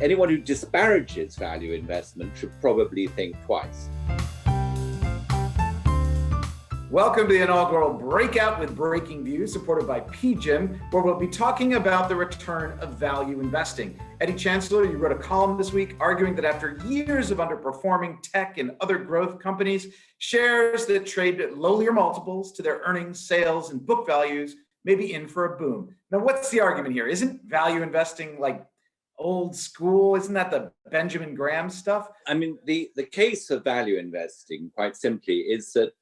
anyone who disparages value investment should probably think twice. Welcome to the inaugural Breakout with Breaking Views, supported by PGIM, where we'll be talking about the return of value investing. Eddie Chancellor, you wrote a column this week arguing that after years of underperforming tech and other growth companies, shares that trade at lowlier multiples to their earnings, sales, and book values may be in for a boom. Now, what's the argument here? Isn't value investing like old school? Isn't that the Benjamin Graham stuff? I mean, the case of value investing, quite simply, is that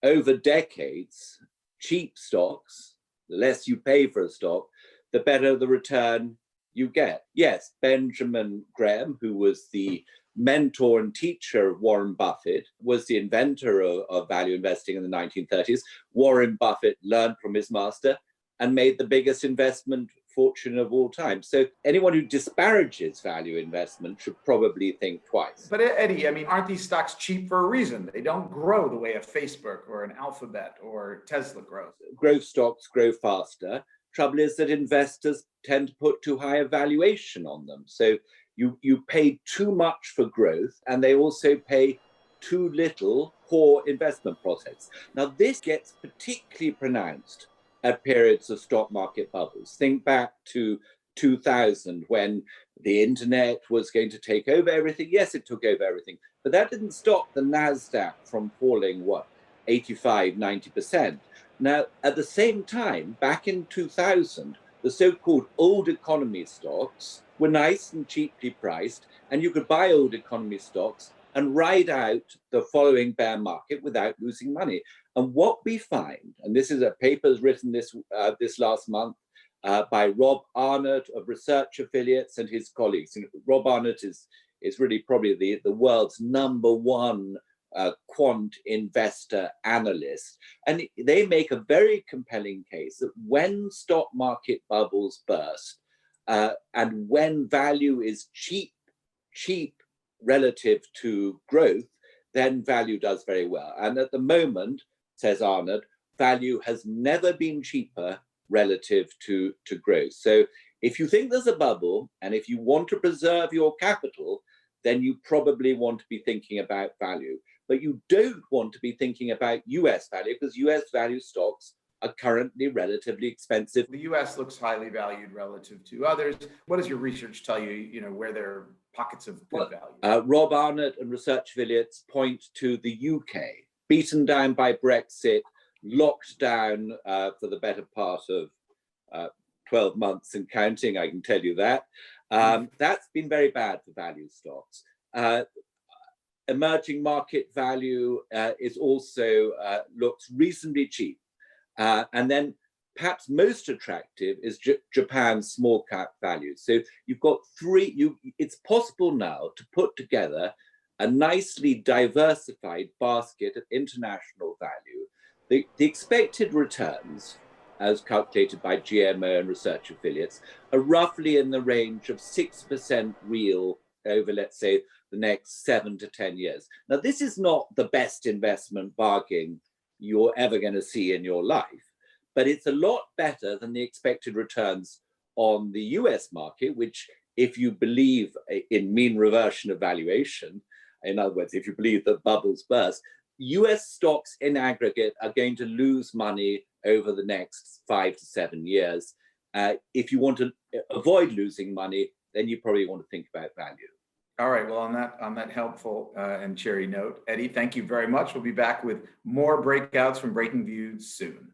over decades, cheap stocks, the less you pay for a stock, the better the return you get. Yes, Benjamin Graham, who was the mentor and teacher of Warren Buffett, was the inventor of value investing in the 1930s. Warren Buffett learned from his master and made the biggest investment fortune of all time. So anyone who disparages value investment should probably think twice. But Eddie, I mean, aren't these stocks cheap for a reason? They don't grow the way a Facebook or an Alphabet or Tesla grows. Growth stocks grow faster. Trouble is that investors tend to put too high a valuation on them. So you pay too much for growth, and they also pay too little for investment prospects. Now, this gets particularly pronounced at periods of stock market bubbles. Think back to 2000 when the internet was going to take over everything. Yes, it took over everything, but that didn't stop the NASDAQ from falling, 85, 90%. Now, at the same time, back in 2000, the so-called old economy stocks were nice and cheaply priced, and you could buy old economy stocks and ride out the following bear market without losing money. And what we find, and this is a paper written this last month by Rob Arnott of Research Affiliates and his colleagues. And Rob Arnott is really probably the world's number one quant investor analyst. And they make a very compelling case that when stock market bubbles burst and when value is cheap relative to growth, then value does very well. And at the moment, says Arnott, value has never been cheaper relative to growth. So if you think there's a bubble and if you want to preserve your capital, then you probably want to be thinking about value. But you don't want to be thinking about US value because US value stocks are currently relatively expensive. The US looks highly valued relative to others. What does your research tell you, where there are pockets of good value? Rob Arnott and Research Affiliates point to the UK, beaten down by Brexit, locked down for the better part of 12 months and counting, I can tell you that. That's been very bad for value stocks. Emerging market value is also looks reasonably cheap. And then perhaps most attractive is Japan's small cap value. So you've got it's possible now to put together a nicely diversified basket of international value. The expected returns, as calculated by GMO and Research Affiliates, are roughly in the range of 6% real over, let's say, the next 7 to 10 years. Now, this is not the best investment bargain you're ever going to see in your life, but it's a lot better than the expected returns on the US market, which, if you believe in mean reversion of valuation, in other words, if you believe that bubbles burst, US stocks in aggregate are going to lose money over the next 5 to 7 years. If you want to avoid losing money, then you probably want to think about value. All right. Well, on that helpful and cheery note, Eddie, thank you very much. We'll be back with more breakouts from Breaking Views soon.